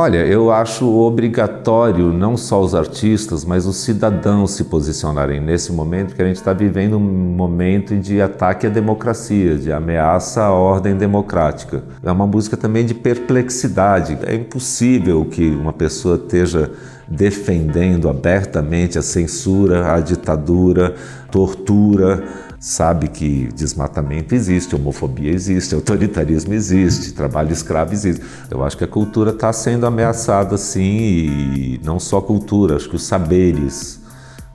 Olha, eu acho obrigatório não só os artistas, mas os cidadãos se posicionarem nesse momento, porque a gente está vivendo um momento de ataque à democracia, de ameaça à ordem democrática. É uma música também de perplexidade. É impossível que uma pessoa esteja defendendo abertamente a censura, a ditadura, tortura. Sabe que desmatamento existe, homofobia existe, autoritarismo existe, trabalho escravo existe. Eu acho que a cultura está sendo ameaçada sim, e não só a cultura, acho que os saberes,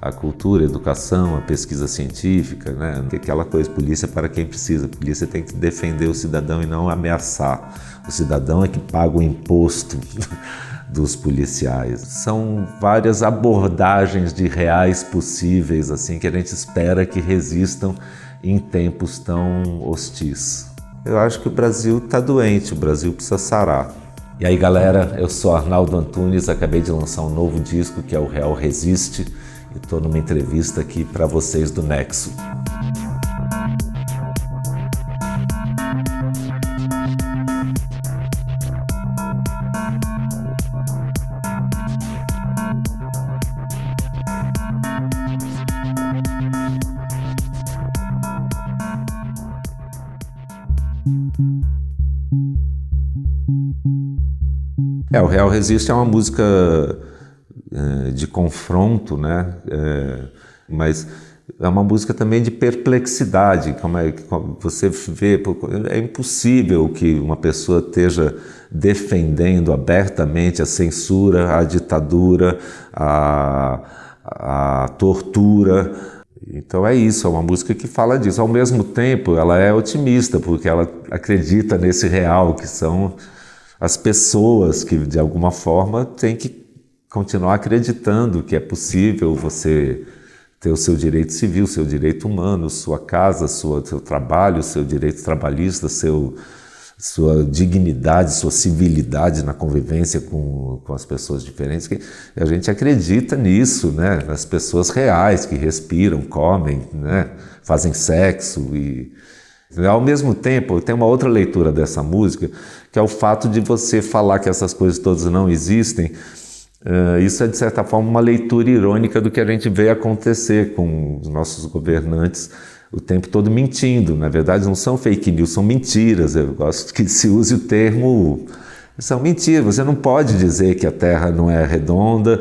a cultura, a educação, a pesquisa científica, né? Aquela coisa, polícia para quem precisa, polícia tem que defender o cidadão e não ameaçar. O cidadão é que paga o imposto dos policiais. São várias abordagens de reais possíveis, assim, que a gente espera que resistam em tempos tão hostis. Eu acho que o Brasil está doente, o Brasil precisa sarar. E aí, galera, eu sou Arnaldo Antunes, acabei de lançar um novo disco que é o Real Resiste e estou numa entrevista aqui para vocês do Nexo. O Real Resiste é uma música de confronto, né? Mas é uma música também de perplexidade. Como você vê, é impossível que uma pessoa esteja defendendo abertamente a censura, a ditadura, a tortura. Então é isso, é uma música que fala disso. Ao mesmo tempo, ela é otimista, porque ela acredita nesse real, que são as pessoas que, de alguma forma, têm que continuar acreditando que é possível você ter o seu direito civil, seu direito humano, sua casa, seu trabalho, seu direito trabalhista, sua dignidade, sua civilidade na convivência com as pessoas diferentes. Que a gente acredita nisso, né? Nas pessoas reais que respiram, comem, né? Fazem sexo e... Ao mesmo tempo, tem uma outra leitura dessa música, que é o fato de você falar que essas coisas todas não existem. Isso é, de certa forma, uma leitura irônica do que a gente vê acontecer com os nossos governantes o tempo todo mentindo. Na verdade, não são fake news, são mentiras. Eu gosto que se use o termo... São mentiras. Você não pode dizer que a Terra não é redonda,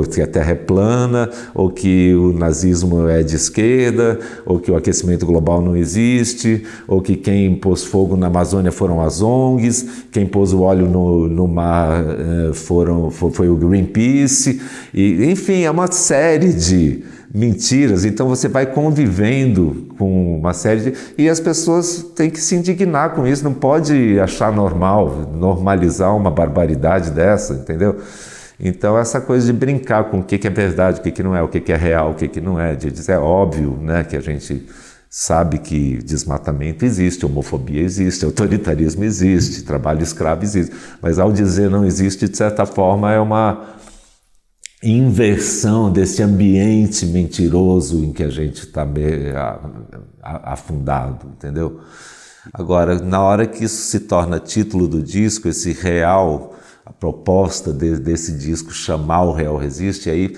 que a Terra é plana, ou que o nazismo é de esquerda, ou que o aquecimento global não existe, ou que quem pôs fogo na Amazônia foram as ONGs, quem pôs o óleo no mar foi o Greenpeace, e, enfim, é uma série de mentiras. Então você vai convivendo com uma série de... E as pessoas têm que se indignar com isso, não pode achar normal, normalizar uma barbaridade dessa, entendeu? Então essa coisa de brincar com o que é verdade, o que não é, o que é real, o que não é, de dizer, é óbvio, né, que a gente sabe que desmatamento existe, homofobia existe, autoritarismo existe, trabalho escravo existe, mas ao dizer não existe, de certa forma, é uma inversão desse ambiente mentiroso em que a gente está afundado, entendeu? Agora, na hora que isso se torna título do disco, esse real... A proposta desse disco chamar o Real Resiste, aí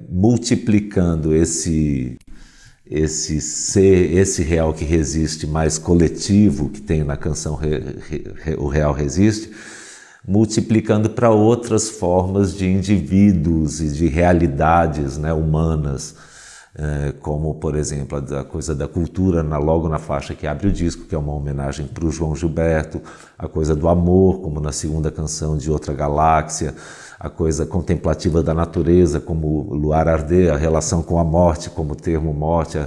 multiplicando esse real que resiste mais coletivo que tem na canção O Real Resiste, multiplicando para outras formas de indivíduos e de realidades, né, humanas, como, por exemplo, a coisa da cultura logo na faixa que abre o disco, que é uma homenagem para o João Gilberto, a coisa do amor, como na segunda canção de Outra Galáxia, a coisa contemplativa da natureza, como Luar Arder, a relação com a morte, como termo morte,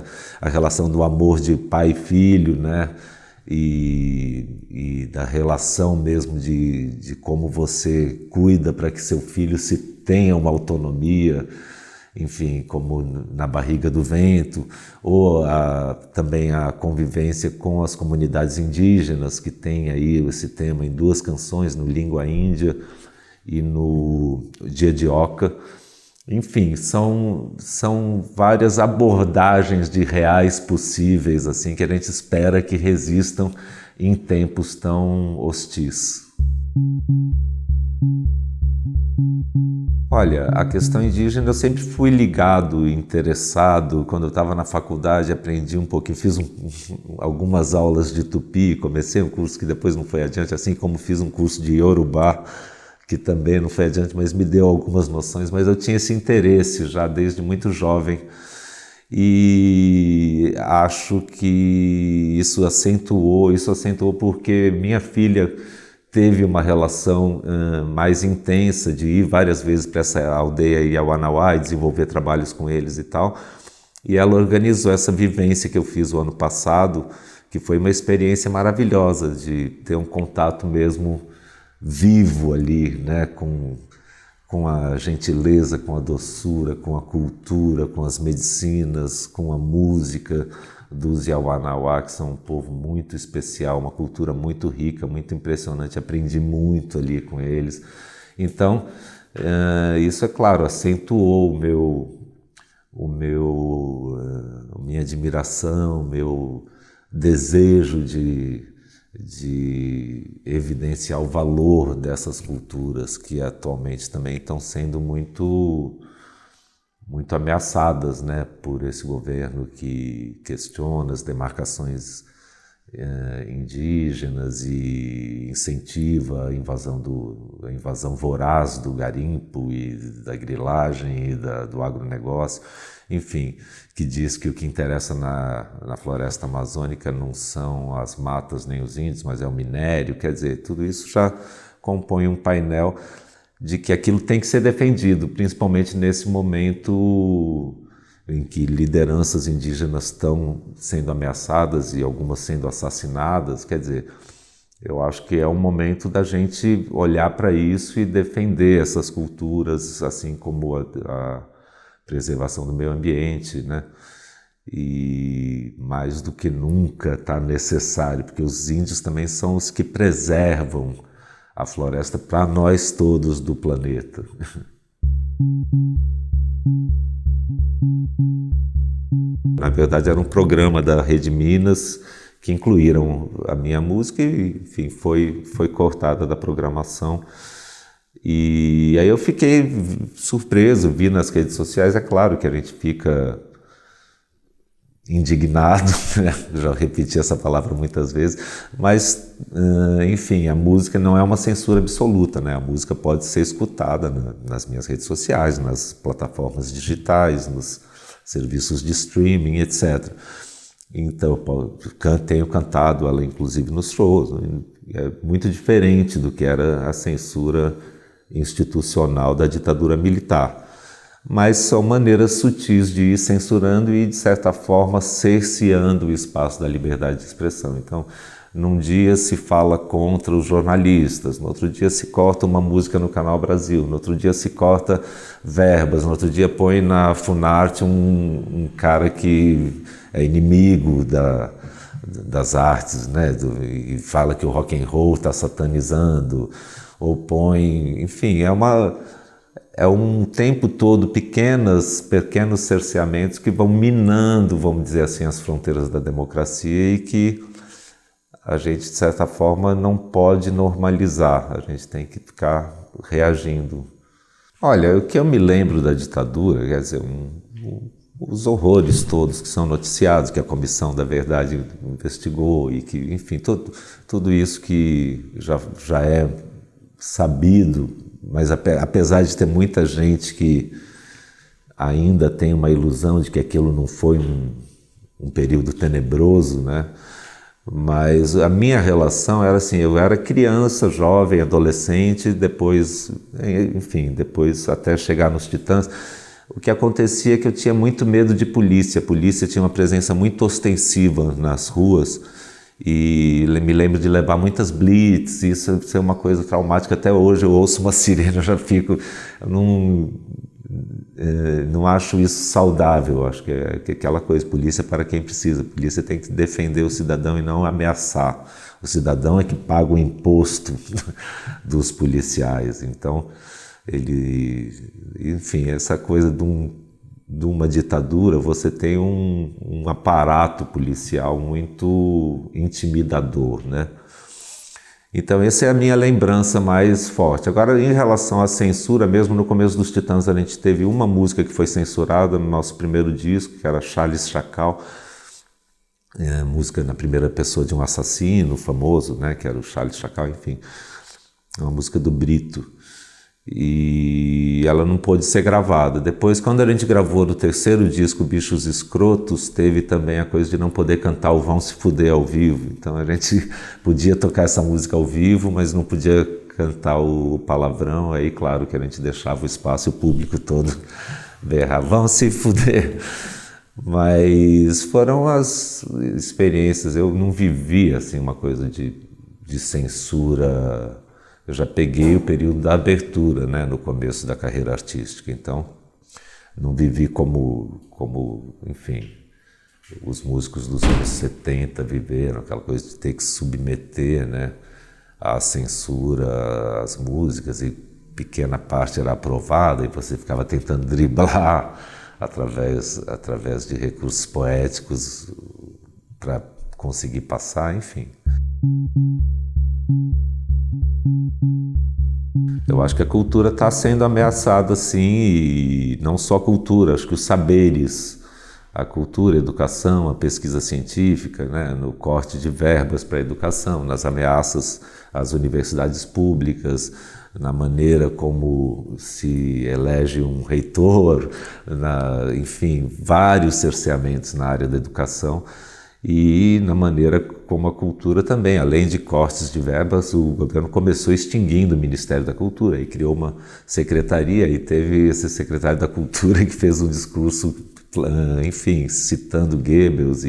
a relação do amor de pai e filho, né? E da relação mesmo de como você cuida para que seu filho se tenha uma autonomia, enfim, como Na Barriga do Vento, ou também a convivência com as comunidades indígenas, que tem aí esse tema em duas canções, no Língua Índia e no Dia de Oca. Enfim, são várias abordagens de reais possíveis, assim, que a gente espera que resistam em tempos tão hostis. Olha, a questão indígena eu sempre fui ligado, interessado. Quando eu estava na faculdade aprendi um pouquinho, fiz algumas aulas de tupi, comecei um curso que depois não foi adiante, assim como fiz um curso de Yorubá, que também não foi adiante, mas me deu algumas noções. Mas eu tinha esse interesse já desde muito jovem e acho que isso acentuou porque minha filha teve uma relação mais intensa de ir várias vezes para essa aldeia Yawanawá e desenvolver trabalhos com eles e tal. E ela organizou essa vivência que eu fiz o ano passado, que foi uma experiência maravilhosa de ter um contato mesmo vivo ali, né, com a gentileza, com a doçura, com a cultura, com as medicinas, com a música dos Yawanawá, que são um povo muito especial, uma cultura muito rica, muito impressionante. Aprendi muito ali com eles. Então, isso é claro, acentuou minha admiração, meu desejo de evidenciar o valor dessas culturas que atualmente também estão sendo muito ameaçadas, né, por esse governo que questiona as demarcações indígenas e incentiva a invasão voraz do garimpo e da grilagem e do agronegócio, enfim, que diz que o que interessa na floresta amazônica não são as matas nem os índios, mas é o minério. Quer dizer, tudo isso já compõe um painel de que aquilo tem que ser defendido, principalmente nesse momento em que lideranças indígenas estão sendo ameaçadas e algumas sendo assassinadas. Quer dizer, eu acho que é um momento da gente olhar para isso e defender essas culturas, assim como a preservação do meio ambiente, né? E mais do que nunca está necessário, porque os índios também são os que preservam a floresta para nós todos do planeta. Na verdade, era um programa da Rede Minas que incluíram a minha música e, enfim, foi cortada da programação. E aí eu fiquei surpreso, vi nas redes sociais, é claro que a gente fica indignado, né? Já repeti essa palavra muitas vezes, mas, enfim, a música não é uma censura absoluta, né? A música pode ser escutada nas minhas redes sociais, nas plataformas digitais, nos serviços de streaming, etc. Então, tenho cantado ela, inclusive, nos shows. É muito diferente do que era a censura institucional da ditadura militar. Mas são maneiras sutis de ir censurando e, de certa forma, cerceando o espaço da liberdade de expressão. Então, num dia se fala contra os jornalistas, no outro dia se corta uma música no Canal Brasil, no outro dia se corta verbas, no outro dia põe na Funarte um cara que é inimigo das artes, né? E fala que o rock and roll está satanizando, ou põe, enfim, é um tempo todo pequenos cerceamentos que vão minando, vamos dizer assim, as fronteiras da democracia e que a gente, de certa forma, não pode normalizar. A gente tem que ficar reagindo. Olha, o que eu me lembro da ditadura, quer dizer, os horrores todos que são noticiados, que a Comissão da Verdade investigou e que, enfim, tudo isso que já é sabido, mas apesar de ter muita gente que ainda tem uma ilusão de que aquilo não foi um período tenebroso, né? Mas a minha relação era assim, eu era criança, jovem, adolescente, depois até chegar nos Titãs, o que acontecia é que eu tinha muito medo de polícia. A polícia tinha uma presença muito ostensiva nas ruas e me lembro de levar muitas blitz, isso é uma coisa traumática. Até hoje eu ouço uma sirene, eu já fico... não acho isso saudável. Eu acho que é aquela coisa, polícia para quem precisa. Polícia tem que defender o cidadão e não ameaçar. O cidadão é que paga o imposto dos policiais. Então, enfim, essa coisa de uma ditadura, você tem um aparato policial muito intimidador, né? Então essa é a minha lembrança mais forte. Agora, em relação à censura, mesmo no começo dos Titãs a gente teve uma música que foi censurada no nosso primeiro disco, que era Charles Chacal, música na primeira pessoa de um assassino famoso, né, que era o Charles Chacal, enfim, uma música do Brito. E ela não pôde ser gravada. Depois, quando a gente gravou no terceiro disco, Bichos Escrotos, teve também a coisa de não poder cantar o Vão Se Fuder ao vivo. Então a gente podia tocar essa música ao vivo, mas não podia cantar o palavrão. Aí, claro que a gente deixava o espaço e o público todo berrar, Vão Se Fuder. Mas foram as experiências. Eu não vivi assim uma coisa de censura. Eu já peguei o período da abertura, né, no começo da carreira artística, então não vivi como, enfim, os músicos dos anos 70 viveram, aquela coisa de ter que submeter, né, à censura as músicas, e pequena parte era aprovada e você ficava tentando driblar através de recursos poéticos para conseguir passar, enfim. Eu acho que a cultura está sendo ameaçada, sim, e não só a cultura, acho que os saberes, a cultura, a educação, a pesquisa científica, né, no corte de verbas para a educação, nas ameaças às universidades públicas, na maneira como se elege um reitor, enfim, vários cerceamentos na área da educação. E na maneira como a cultura também, além de cortes de verbas, o governo começou extinguindo o Ministério da Cultura e criou uma secretaria, e teve esse secretário da Cultura que fez um discurso, enfim, citando Goebbels.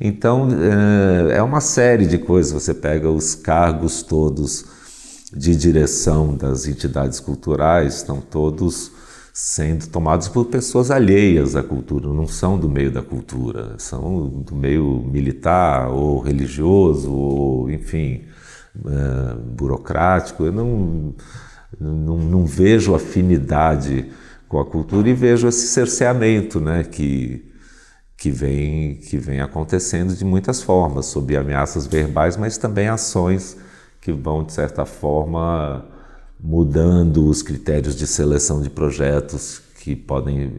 Então, é uma série de coisas. Você pega os cargos todos de direção das entidades culturais, estão todos sendo tomados por pessoas alheias à cultura, não são do meio da cultura, são do meio militar ou religioso ou, enfim, burocrático. Eu não vejo afinidade com a cultura e vejo esse cerceamento, né, que vem acontecendo de muitas formas, sob ameaças verbais, mas também ações que vão, de certa forma, mudando os critérios de seleção de projetos que podem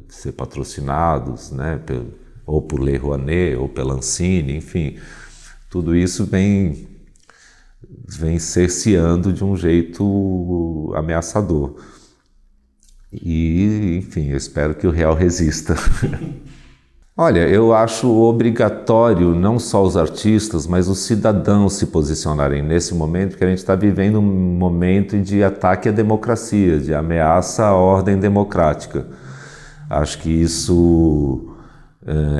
ser patrocinados, né, ou por Lei Rouanet, ou pela Ancine, enfim. Tudo isso vem cerceando de um jeito ameaçador. E, enfim, eu espero que o real resista. Olha, eu acho obrigatório não só os artistas, mas os cidadãos se posicionarem nesse momento, porque a gente está vivendo um momento de ataque à democracia, de ameaça à ordem democrática. Acho que isso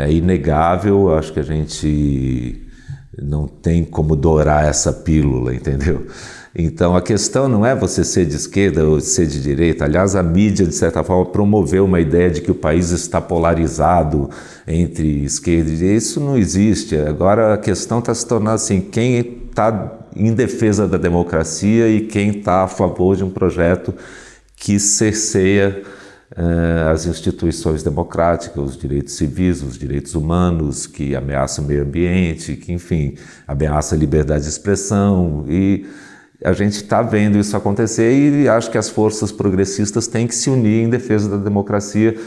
é inegável, acho que a gente não tem como dourar essa pílula, entendeu? Então a questão não é você ser de esquerda ou ser de direita. Aliás, a mídia, de certa forma, promoveu uma ideia de que o país está polarizado entre esquerda e direita. Isso não existe. Agora a questão está se tornando assim, quem está em defesa da democracia e quem está a favor de um projeto que cerceia as instituições democráticas, os direitos civis, os direitos humanos, que ameaça o meio ambiente, que, enfim, ameaça a liberdade de expressão. E a gente está vendo isso acontecer e acho que as forças progressistas têm que se unir em defesa da democracia.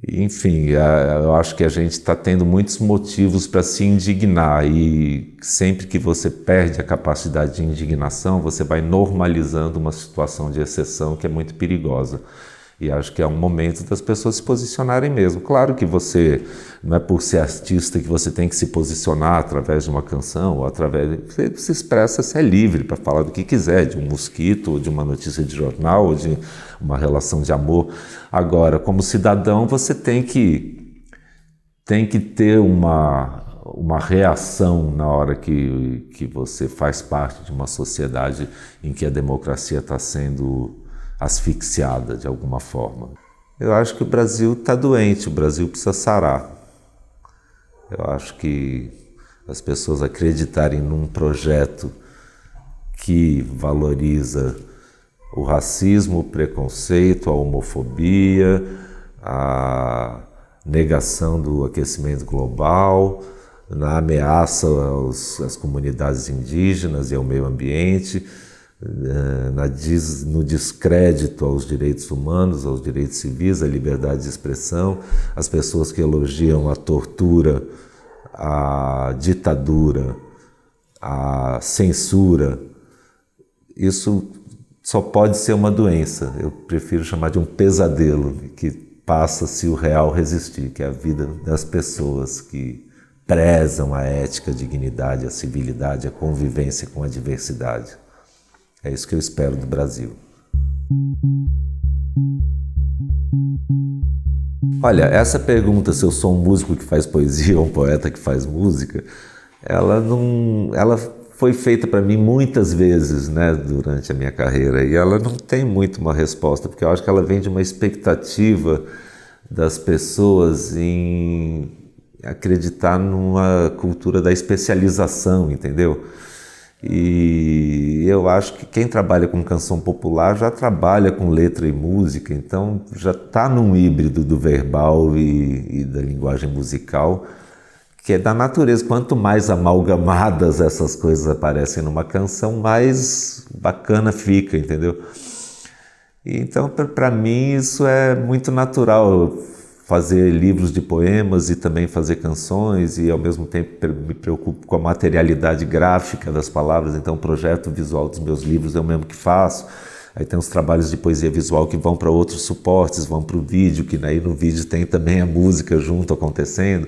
Enfim, eu acho que a gente está tendo muitos motivos para se indignar, e sempre que você perde a capacidade de indignação, você vai normalizando uma situação de exceção que é muito perigosa. E acho que é um momento das pessoas se posicionarem mesmo. Claro que você, não é por ser artista que você tem que se posicionar através de uma canção, ou através... Você se expressa, você é livre para falar do que quiser, de um mosquito, ou de uma notícia de jornal, ou de uma relação de amor. Agora, como cidadão, você tem que ter uma reação na hora que você faz parte de uma sociedade em que a democracia está sendo asfixiada de alguma forma. Eu acho que o Brasil está doente, o Brasil precisa sarar. Eu acho que as pessoas acreditarem num projeto que valoriza o racismo, o preconceito, a homofobia, a negação do aquecimento global, na ameaça às comunidades indígenas e ao meio ambiente, no descrédito aos direitos humanos, aos direitos civis, à liberdade de expressão, as pessoas que elogiam a tortura, a ditadura, a censura. Isso só pode ser uma doença, eu prefiro chamar de um pesadelo, que passa se o real resistir, que é a vida das pessoas que prezam a ética, a dignidade, a civilidade, a convivência com a diversidade. É isso que eu espero do Brasil. Olha, essa pergunta se eu sou um músico que faz poesia ou um poeta que faz música, ela foi feita para mim muitas vezes, né, durante a minha carreira, e ela não tem muito uma resposta, porque eu acho que ela vem de uma expectativa das pessoas em acreditar numa cultura da especialização, entendeu? E eu acho que quem trabalha com canção popular já trabalha com letra e música, então já está num híbrido do verbal e da linguagem musical, que é da natureza. Quanto mais amalgamadas essas coisas aparecem numa canção, mais bacana fica, entendeu? Então, para mim, isso é muito natural, fazer livros de poemas e também fazer canções, e ao mesmo tempo me preocupo com a materialidade gráfica das palavras. Então o projeto visual dos meus livros eu mesmo que faço. Aí tem os trabalhos de poesia visual que vão para outros suportes, vão para o vídeo, que aí no vídeo tem também a música junto acontecendo,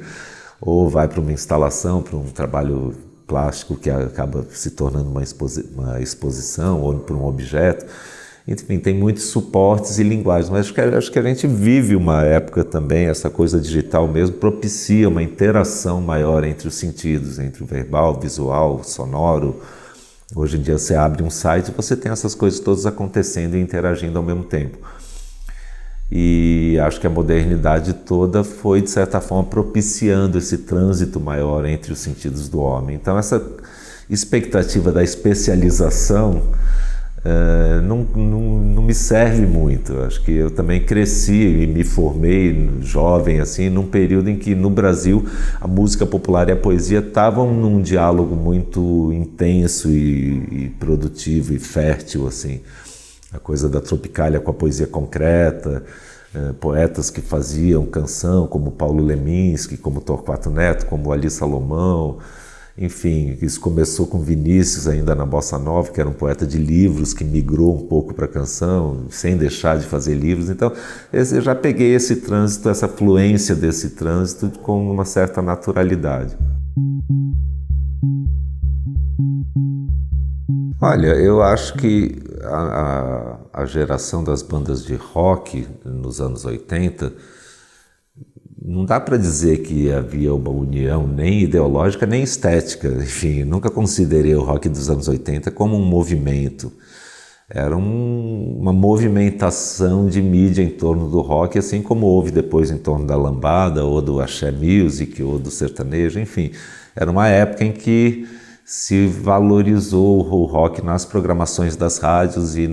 ou vai para uma instalação, para um trabalho plástico que acaba se tornando uma exposição, ou para um objeto. Enfim, tem muitos suportes e linguagens, mas acho que a gente vive uma época também, essa coisa digital mesmo, propicia uma interação maior entre os sentidos, entre o verbal, o visual, o sonoro. Hoje em dia você abre um site e você tem essas coisas todas acontecendo e interagindo ao mesmo tempo. E acho que a modernidade toda foi, de certa forma, propiciando esse trânsito maior entre os sentidos do homem. Então essa expectativa da especialização não me serve muito. Acho que eu também cresci e me formei jovem, assim, num período em que no Brasil a música popular e a poesia estavam num diálogo muito intenso e produtivo e fértil, assim. A coisa da Tropicália com a poesia concreta, poetas que faziam canção, como Paulo Leminski, como Torquato Neto, como Ali Salomão. Enfim, isso começou com Vinícius ainda na Bossa Nova, que era um poeta de livros que migrou um pouco para a canção, sem deixar de fazer livros. Então, eu já peguei esse trânsito, essa fluência desse trânsito com uma certa naturalidade. Olha, eu acho que a geração das bandas de rock nos anos 80, não dá para dizer que havia uma união nem ideológica nem estética. Enfim, nunca considerei o rock dos anos 80 como um movimento. Era uma movimentação de mídia em torno do rock, assim como houve depois em torno da lambada, ou do axé music, ou do sertanejo, enfim. Era uma época em que se valorizou o rock nas programações das rádios e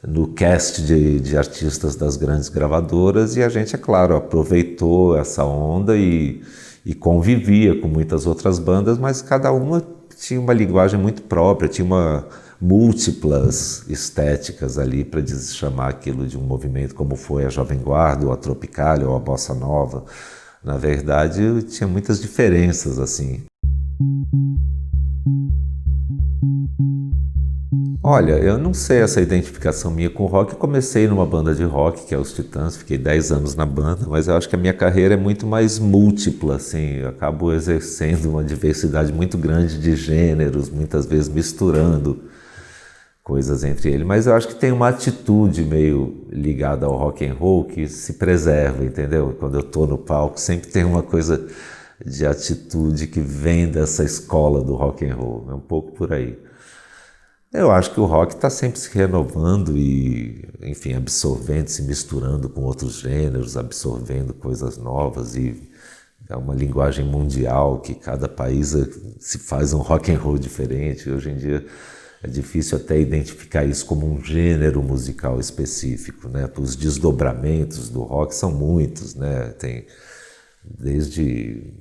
no cast de artistas das grandes gravadoras, e a gente, é claro, aproveitou essa onda e convivia com muitas outras bandas, mas cada uma tinha uma linguagem muito própria, tinha múltiplas estéticas ali para chamar aquilo de um movimento, como foi a Jovem Guarda, ou a Tropicália, ou a Bossa Nova. Na verdade, tinha muitas diferenças, assim. Olha, eu não sei essa identificação minha com o rock. Eu comecei numa banda de rock, que é os Titãs, fiquei 10 anos na banda, mas eu acho que a minha carreira é muito mais múltipla, assim. Eu acabo exercendo uma diversidade muito grande de gêneros, muitas vezes misturando coisas entre eles, mas eu acho que tem uma atitude meio ligada ao rock and roll que se preserva, entendeu? Quando eu estou no palco, sempre tem uma coisa de atitude que vem dessa escola do rock and roll, é um pouco por aí. Eu acho que o rock está sempre se renovando e, enfim, absorvendo, se misturando com outros gêneros, absorvendo coisas novas, e é uma linguagem mundial que cada país se faz um rock and roll diferente. Hoje em dia é difícil até identificar isso como um gênero musical específico, né? Os desdobramentos do rock são muitos, né? Tem desde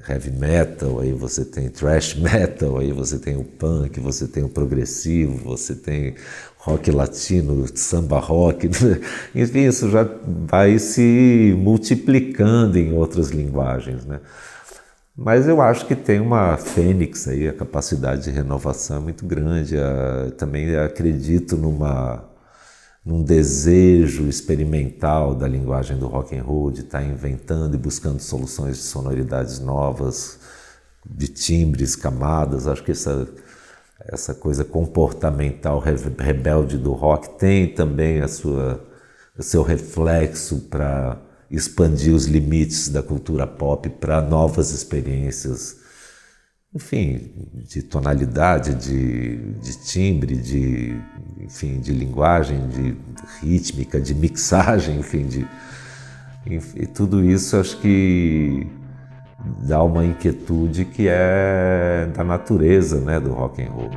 heavy metal, aí você tem thrash metal, aí você tem o punk, você tem o progressivo, você tem rock latino, samba rock, enfim, isso já vai se multiplicando em outras linguagens, né? Mas eu acho que tem uma fênix aí, a capacidade de renovação é muito grande. Também acredito num desejo experimental da linguagem do rock and roll, de estar inventando e buscando soluções de sonoridades novas, de timbres, camadas. Acho que essa coisa comportamental rebelde do rock tem também o seu reflexo para expandir os limites da cultura pop para novas experiências, enfim, de tonalidade, de timbre, enfim, de linguagem, de rítmica, de mixagem, enfim, tudo isso acho que dá uma inquietude que é da natureza, né, do rock and roll.